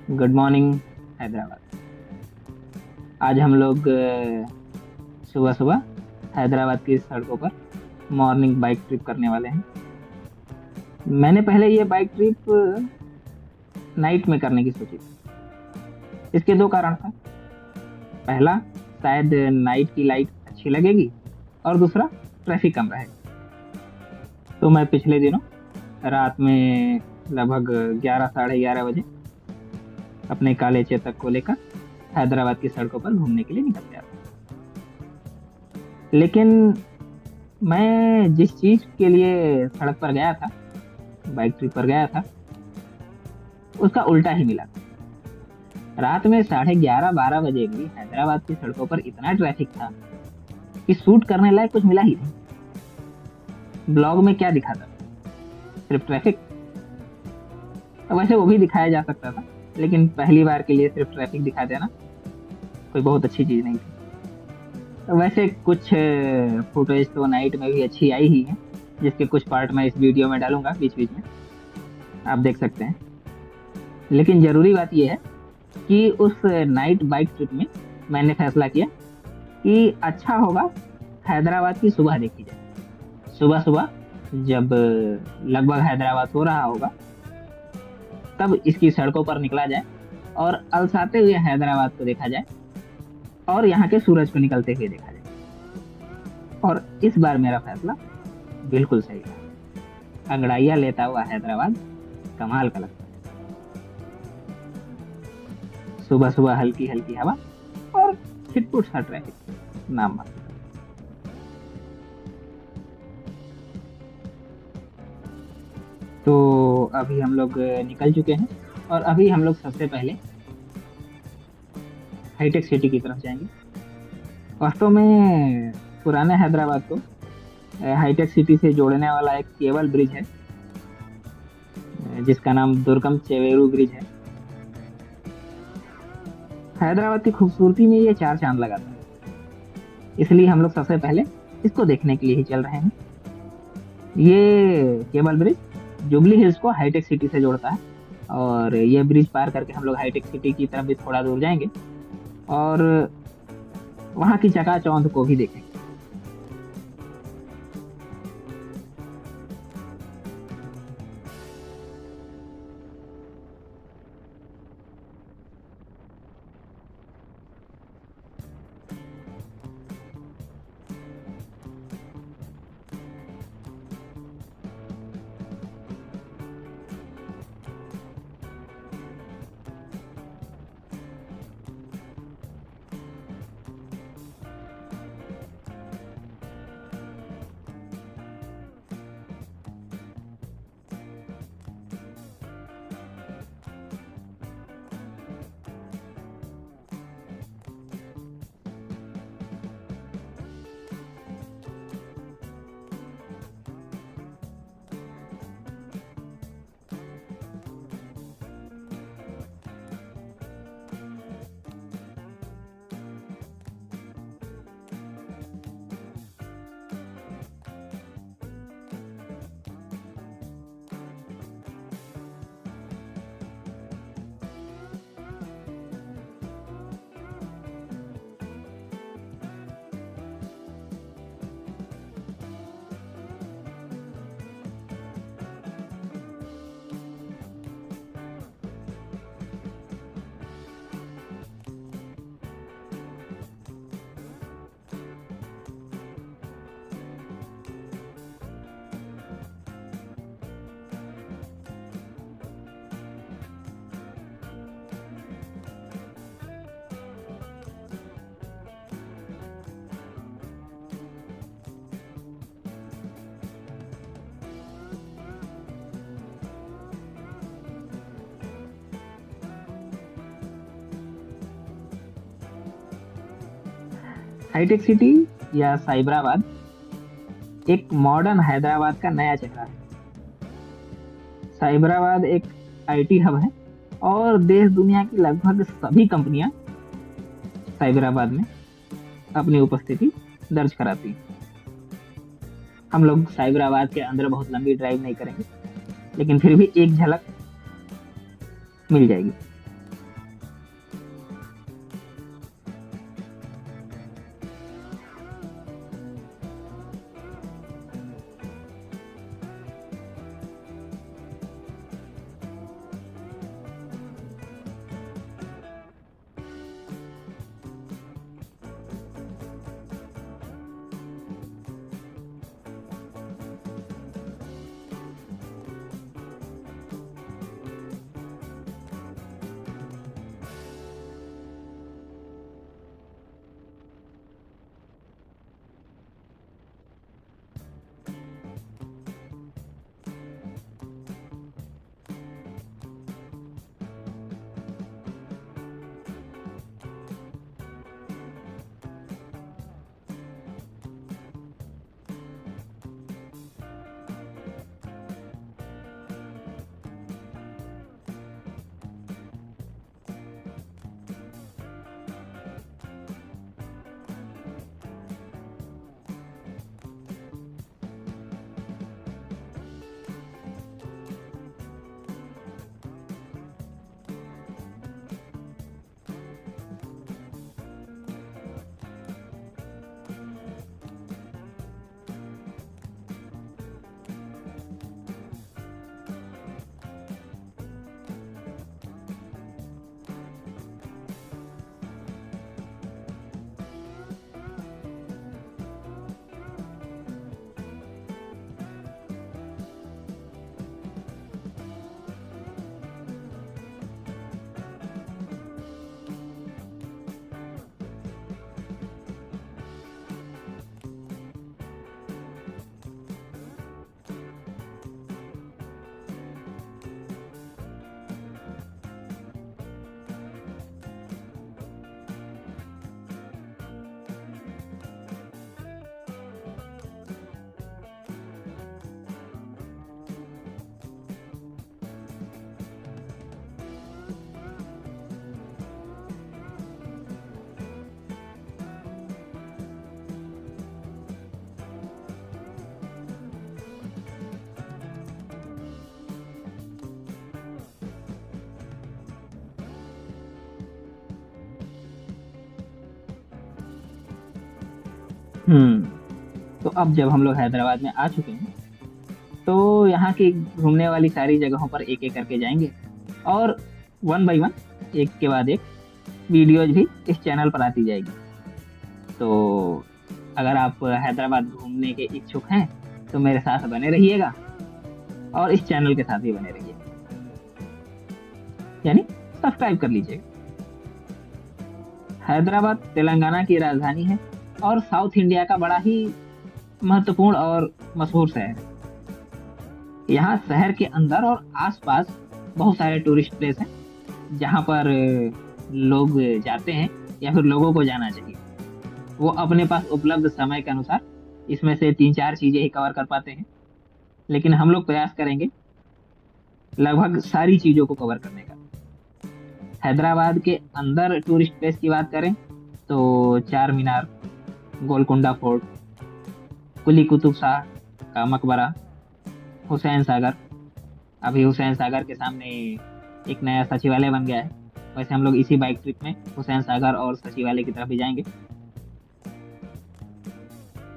Good morning Hyderabad. आज हम लोग सुबह सुबह हैदराबाद की सड़कों पर मॉर्निंग बाइक ट्रिप करने वाले हैं। मैंने पहले ये बाइक ट्रिप नाइट में करने की सोची थी। इसके दो कारण था। पहला, शायद नाइट की लाइट अच्छी लगेगी, और दूसरा, ट्रैफिक कम रहेगा। तो मैं पिछले दिनों रात में लगभग 11 साढ़े 11 बजे अपने काले चेतक को लेकर हैदराबाद की सड़कों पर घूमने के लिए निकल गया था। लेकिन मैं जिस चीज के लिए सड़क पर गया था, बाइक ट्रिप पर गया था, उसका उल्टा ही मिला। रात में 11:30 12 बजे भी हैदराबाद की सड़कों पर इतना ट्रैफिक था कि शूट करने लायक कुछ मिला ही नहीं। ब्लॉग में क्या दिखाता, सिर्फ ट्रैफिक। वैसे वो भी दिखाया जा सकता था, लेकिन पहली बार के लिए सिर्फ ट्रैफिक दिखा देना कोई बहुत अच्छी चीज नहीं थी। तो वैसे कुछ फुटेज तो नाइट में भी अच्छी आई ही है, जिसके कुछ पार्ट मैं इस वीडियो में डालूंगा बीच बीच में, आप देख सकते हैं। लेकिन जरूरी बात यह है कि उस नाइट बाइक ट्रिप में मैंने फैसला किया कि अच्छा होगा हैदराबाद की सुबह देखी जाए। सुबह सुबह जब लगभग हैदराबाद सो रहा होगा, तब इसकी सड़कों पर निकला जाए और अलसाते हुए हैदराबाद को देखा जाए, और यहाँ के सूरज को निकलते हुए देखा जाए। और इस बार मेरा फैसला बिल्कुल सही था। अंगड़ाइयाँ लेता हुआ हैदराबाद कमाल का लगता है। सुबह सुबह हल्की हल्की हवा और छिटपुट सा ट्रैफिक, नाम मात्र। तो अभी हम लोग निकल चुके हैं, और अभी हम लोग सबसे पहले हाईटेक सिटी की तरफ जाएंगे। वास्तव में पुराने हैदराबाद को हाईटेक सिटी से जोड़ने वाला एक केबल ब्रिज है, जिसका नाम दुर्गम चेवेरू ब्रिज है। हैदराबाद की खूबसूरती में ये चार चांद लगाता है, इसलिए हम लोग सबसे पहले इसको देखने के लिए ही चल रहे हैं। ये केबल ब्रिज जुबली हिल्स को हाईटेक सिटी से जोड़ता है, और ये ब्रिज पार करके हम लोग हाईटेक सिटी की तरफ भी थोड़ा दूर जाएंगे और वहां की चकाचौंध को भी देखेंगे। हाईटेक सिटी या साइबराबाद एक मॉडर्न हैदराबाद का नया चेहरा है। साइबराबाद एक आईटी हब है, और देश दुनिया की लगभग सभी कंपनियां साइबराबाद में अपनी उपस्थिति दर्ज कराती हैं। हम लोग साइबराबाद के अंदर बहुत लंबी ड्राइव नहीं करेंगे, लेकिन फिर भी एक झलक मिल जाएगी। तो अब जब हम लोग हैदराबाद में आ चुके हैं, तो यहाँ की घूमने वाली सारी जगहों पर एक एक करके जाएंगे, और वन बाय वन, एक के बाद एक वीडियोज भी इस चैनल पर आती जाएगी। तो अगर आप हैदराबाद घूमने के इच्छुक हैं तो मेरे साथ बने रहिएगा, और इस चैनल के साथ भी बने रहिएगा, यानी सब्सक्राइब कर लीजिएगा। हैदराबाद तेलंगाना की राजधानी है और साउथ इंडिया का बड़ा ही महत्वपूर्ण और मशहूर शहर है। यहाँ शहर के अंदर और आसपास बहुत सारे टूरिस्ट प्लेस हैं, जहाँ पर लोग जाते हैं, या फिर लोगों को जाना चाहिए। वो अपने पास उपलब्ध समय के अनुसार इसमें से 3-4 चीजें ही कवर कर पाते हैं, लेकिन हम लोग प्रयास करेंगे लगभग सारी चीजों को कवर करने का। हैदराबाद के अंदर टूरिस्ट प्लेस की बात करें तो चार मीनार, गोलकुंडा फोर्ट, कुली कुतुब शाह का मकबरा, हुसैन सागर। अभी हुसैन सागर के सामने एक नया सचिवालय बन गया है। वैसे हम लोग इसी बाइक ट्रिप में हुसैन सागर और सचिवालय की तरफ भी जाएंगे।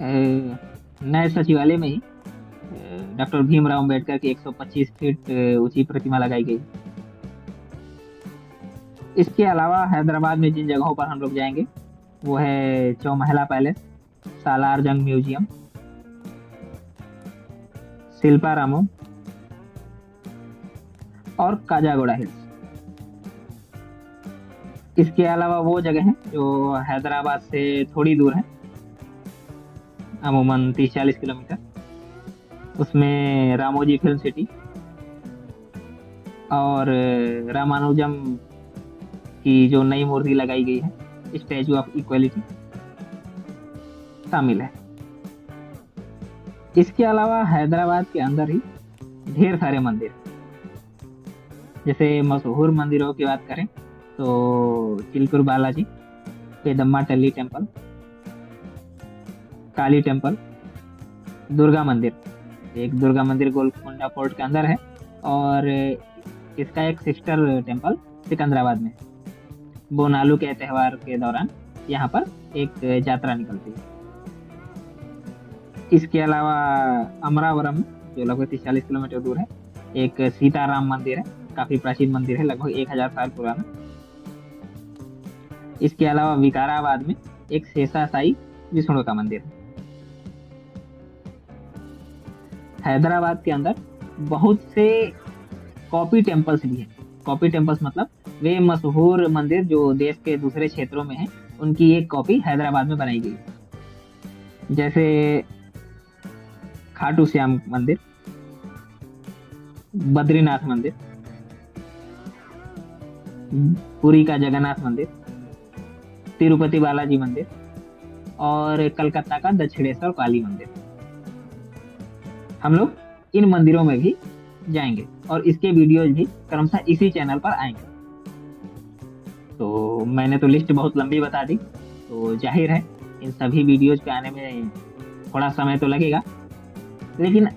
नए सचिवालय में ही डॉक्टर भीमराव अंबेडकर की 125 फीट ऊंची प्रतिमा लगाई गई। इसके अलावा हैदराबाद में जिन जगहों पर हम लोग जाएंगे वो है चौमहला पैलेस, सालार जंग म्यूजियम, शिल्पारामम और काजागोड़ा हिल्स। इसके अलावा वो जगह हैं जो हैदराबाद से थोड़ी दूर है, अमूमन 30-40 किलोमीटर। उसमें रामोजी फिल्म सिटी और रामानुजम की जो नई मूर्ति लगाई गई है, स्टैचू ऑफ इक्वलिटी, शामिल है। इसके अलावा हैदराबाद के अंदर ही ढेर सारे मंदिर, जैसे मशहूर मंदिरों की बात करें तो चिलकुर बालाजी, पेदम्मा टल्ली टेम्पल, काली टेम्पल, दुर्गा मंदिर। एक दुर्गा मंदिर गोलकुंडा फोर्ट के अंदर है, और इसका एक सिस्टर टेम्पल सिकंदराबाद में है। बोनालू के त्यौहार के दौरान यहाँ पर एक यात्रा निकलती है। इसके अलावा अमरावरम, जो लगभग 30-40 किलोमीटर दूर है, एक सीताराम मंदिर है, काफी प्राचीन मंदिर है, लगभग 1000 साल पुराना। इसके अलावा विकाराबाद में एक शेषाशायी विष्णु का मंदिर है। हैदराबाद के अंदर बहुत से कॉपी टेम्पल्स भी हैं। कॉपी टेम्पल्स मतलब वे मशहूर मंदिर जो देश के दूसरे क्षेत्रों में हैं, उनकी एक कॉपी हैदराबाद में बनाई गई। जैसे खाटू श्याम मंदिर, बद्रीनाथ मंदिर, पुरी का जगन्नाथ मंदिर, तिरुपति बालाजी मंदिर और कलकत्ता का दक्षिणेश्वर काली मंदिर। हम लोग इन मंदिरों में भी जाएंगे और इसके वीडियोज भी क्रमशः इसी चैनल पर आएंगे। तो मैंने तो लिस्ट बहुत लंबी बता दी, तो जाहिर है इन सभी वीडियोज के आने में थोड़ा समय तो लगेगा, लेकिन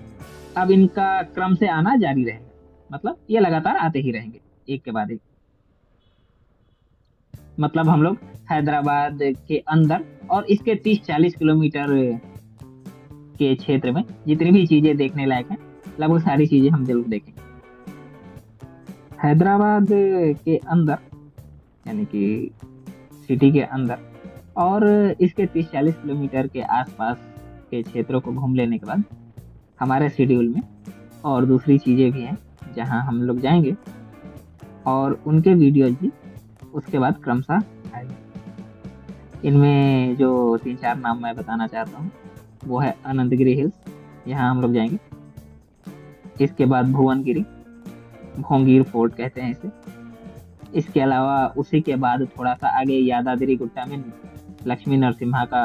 अब इनका क्रम से आना जारी रहेगा। मतलब ये लगातार आते ही रहेंगे, एक के बाद एक। मतलब हम लोग हैदराबाद के अंदर और इसके 30-40 किलोमीटर के क्षेत्र में जितनी भी चीजें देखने लायक हैं, लगभग सारी चीजें हम जरूर देखेंगे। हैदराबाद के अंदर, यानी कि सिटी के अंदर और इसके 30-40 किलोमीटर के आसपास के क्षेत्रों को घूम लेने के बाद हमारे शेड्यूल में और दूसरी चीजें भी हैं जहां हम लोग जाएंगे, और उनके वीडियोज भी उसके बाद क्रमशः आएंगे। इनमें जो 3-4 नाम मैं बताना चाहता हूँ वो है अनंतगिरी हिल्स, यहाँ हम लोग जाएंगे। इसके बाद भुवनगिरी, भोंगीर फोर्ट कहते हैं इसे। इसके अलावा उसी के बाद थोड़ा सा आगे यादाद्री गुट्टा में लक्ष्मी नरसिम्हा का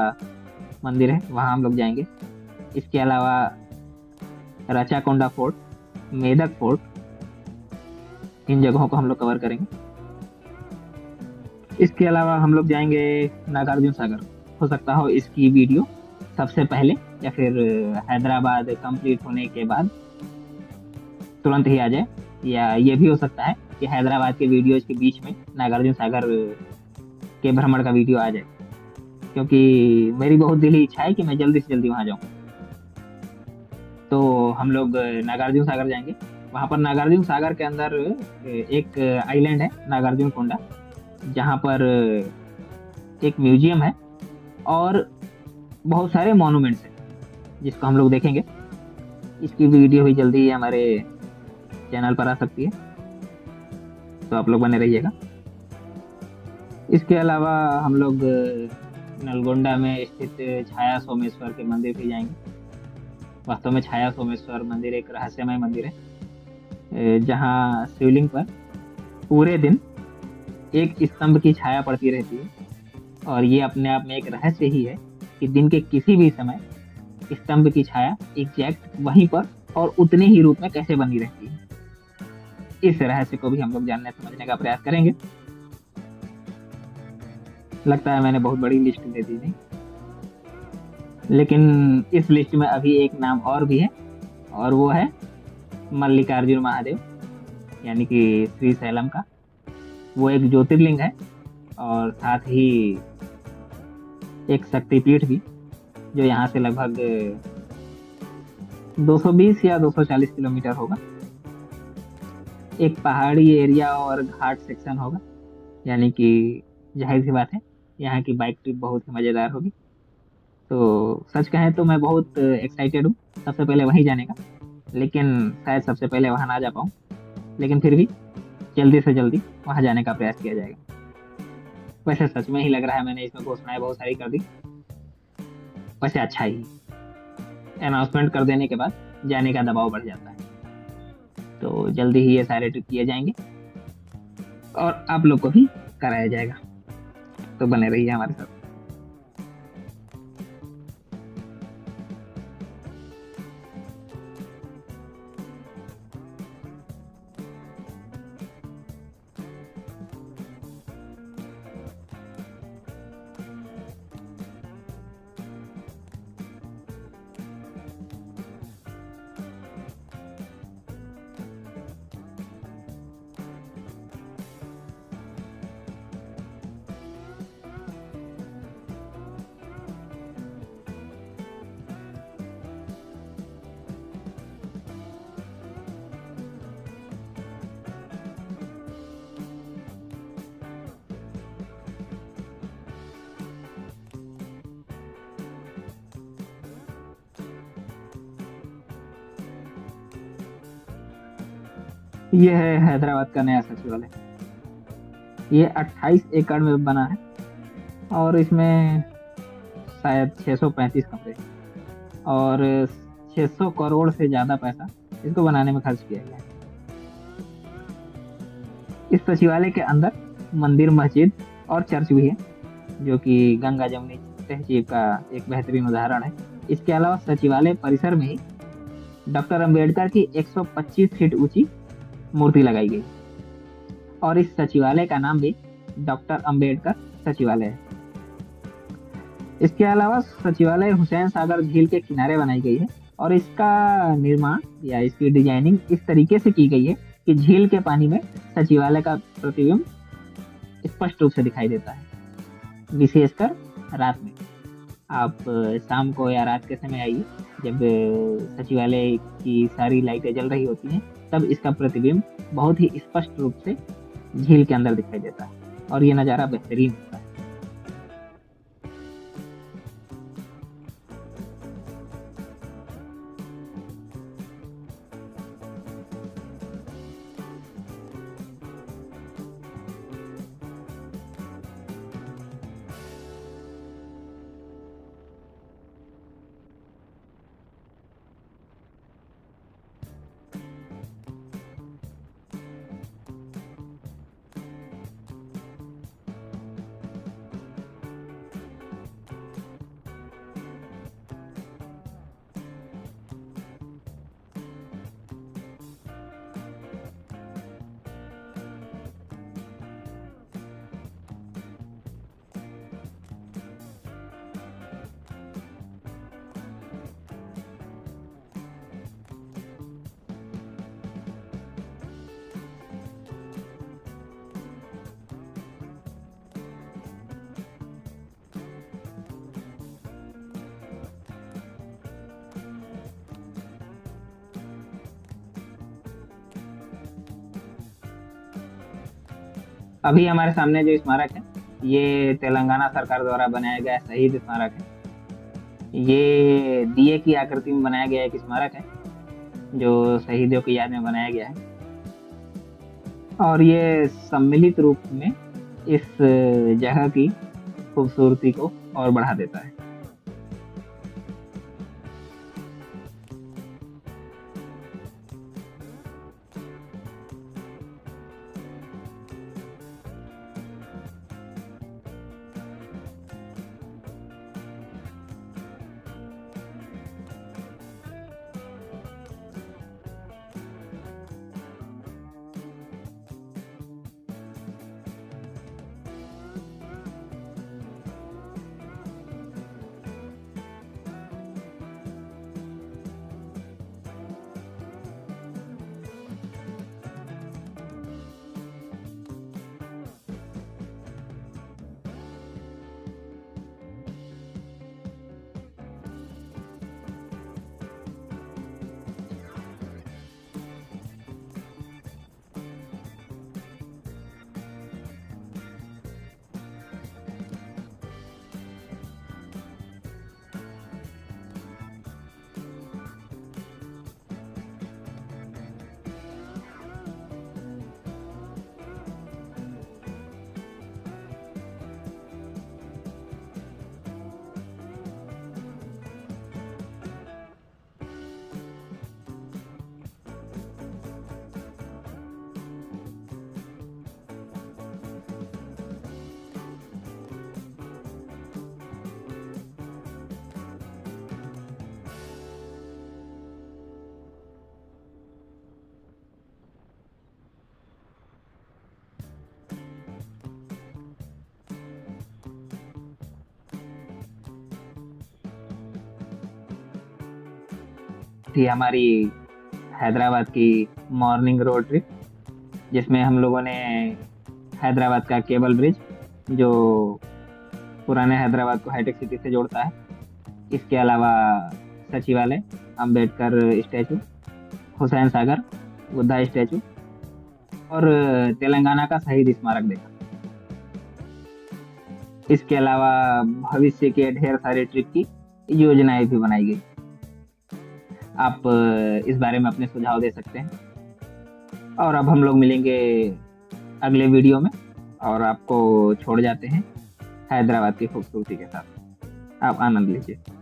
मंदिर है, वहाँ हम लोग जाएंगे। इसके अलावा रचाकोंडा फोर्ट, मेदक फोर्ट, इन जगहों को हम लोग कवर करेंगे। इसके अलावा हम लोग जाएंगे नागार्जुन सागर। हो सकता हो इसकी वीडियो सबसे पहले या फिर हैदराबाद कंप्लीट होने के बाद तुरंत ही आ जाए, या ये भी हो सकता है कि हैदराबाद के वीडियोज के बीच में नागार्जुन सागर के भ्रमण का वीडियो आ जाए। क्योंकि मेरी बहुत दिली इच्छा है कि मैं जल्दी से जल्दी वहां जाऊं। तो हम लोग नागार्जुन सागर जाएंगे। वहां पर नागार्जुन सागर के अंदर एक आइलैंड है, नागार्जुन कोंडा, जहाँ पर एक म्यूजियम है और बहुत सारे मॉन्यूमेंट्स हैं, जिसको हम लोग देखेंगे। इसकी वीडियो भी जल्दी ही हमारे चैनल पर आ सकती है, तो आप लोग बने रहिएगा। इसके अलावा हम लोग नलगोंडा में स्थित छाया सोमेश्वर के मंदिर भी जाएंगे। वास्तव में छाया सोमेश्वर मंदिर एक रहस्यमय मंदिर है, जहाँ शिवलिंग पर पूरे दिन एक स्तंभ की छाया पड़ती रहती है। और ये अपने आप में एक रहस्य ही है कि दिन के किसी भी समय स्तंभ की छाया एग्जैक्ट वहीं पर और उतने ही रूप में कैसे बनी रहती है। इस रहस्य को भी हम लोग जानने समझने का प्रयास करेंगे। लगता है मैंने बहुत बड़ी लिस्ट दे दी, नहीं? लेकिन इस लिस्ट में अभी एक नाम और भी है, और वो है मल्लिकार्जुन महादेव, यानी कि श्री शैलम का। वो एक ज्योतिर्लिंग है और साथ ही एक शक्तिपीठ भी, जो यहाँ से लगभग 220 या 240 किलोमीटर होगा। एक पहाड़ी एरिया और घाट सेक्शन होगा, यानी कि जाहिर सी बात है यहाँ की बाइक ट्रिप बहुत ही मजेदार होगी। तो सच कहें तो मैं बहुत एक्साइटेड हूँ सबसे पहले वहीं जाने का। लेकिन शायद सबसे पहले वहां ना जा पाऊँ, लेकिन फिर भी जल्दी से जल्दी वहां जाने का प्रयास किया जाएगा। वैसे सच में ही लग रहा है मैंने इसमें घोषणाएं बहुत सारी कर दी। वैसे अच्छा ही, अनाउंसमेंट कर देने के बाद जाने का दबाव बढ़ जाता है। तो जल्दी ही ये सारे ट्रिप किए जाएंगे और आप लोग को भी कराया जाएगा। तो बने रहिए हमारे साथ। ये है हैदराबाद का नया सचिवालय। ये 28 एकड़ में बना है और इसमें शायद 635 कमरे हैं। और 600 करोड़ से ज्यादा पैसा इसको बनाने में खर्च किया गया है। इस सचिवालय के अंदर मंदिर, मस्जिद और चर्च भी है, जो कि गंगा जमुनी तहजीब का एक बेहतरीन उदाहरण है। इसके अलावा सचिवालय परिसर में ही डॉक्टर अंबेडकर की 125 फीट ऊंची मूर्ति लगाई गई, और इस सचिवालय का नाम भी डॉक्टर अंबेडकर सचिवालय है। इसके अलावा सचिवालय हुसैन सागर झील के किनारे बनाई गई है, और इसका निर्माण या इसकी डिजाइनिंग इस तरीके से की गई है कि झील के पानी में सचिवालय का प्रतिबिंब स्पष्ट रूप से दिखाई देता है, विशेषकर रात में। आप शाम को या रात के समय आइए, जब सचिवालय की सारी लाइटें जल रही होती हैं, तब इसका प्रतिबिंब बहुत ही स्पष्ट रूप से झील के अंदर दिखाई देता है और ये नज़ारा बेहतरीन होता है। अभी हमारे सामने जो स्मारक है, ये तेलंगाना सरकार द्वारा बनाया गया शहीद स्मारक है। ये दिए की आकृति में बनाया गया एक स्मारक है, जो शहीदों की याद में बनाया गया है। और ये सम्मिलित रूप में इस जगह की खूबसूरती को और बढ़ा देता है। थी हमारी हैदराबाद की मॉर्निंग रोड ट्रिप, जिसमें हम लोगों ने हैदराबाद का केबल ब्रिज, जो पुराने हैदराबाद को हाईटेक सिटी से जोड़ता है, इसके अलावा सचिवालय, अंबेडकर स्टैचू, हुसैन सागर, बुद्धा स्टैचू और तेलंगाना का शहीद स्मारक देखा। इसके अलावा भविष्य के ढेर सारे ट्रिप की योजनाएं भी बनाई गई। आप इस बारे में अपने सुझाव दे सकते हैं। और अब हम लोग मिलेंगे अगले वीडियो में, और आपको छोड़ जाते हैं हैदराबाद की खूबसूरती के साथ। आप आनंद लीजिए।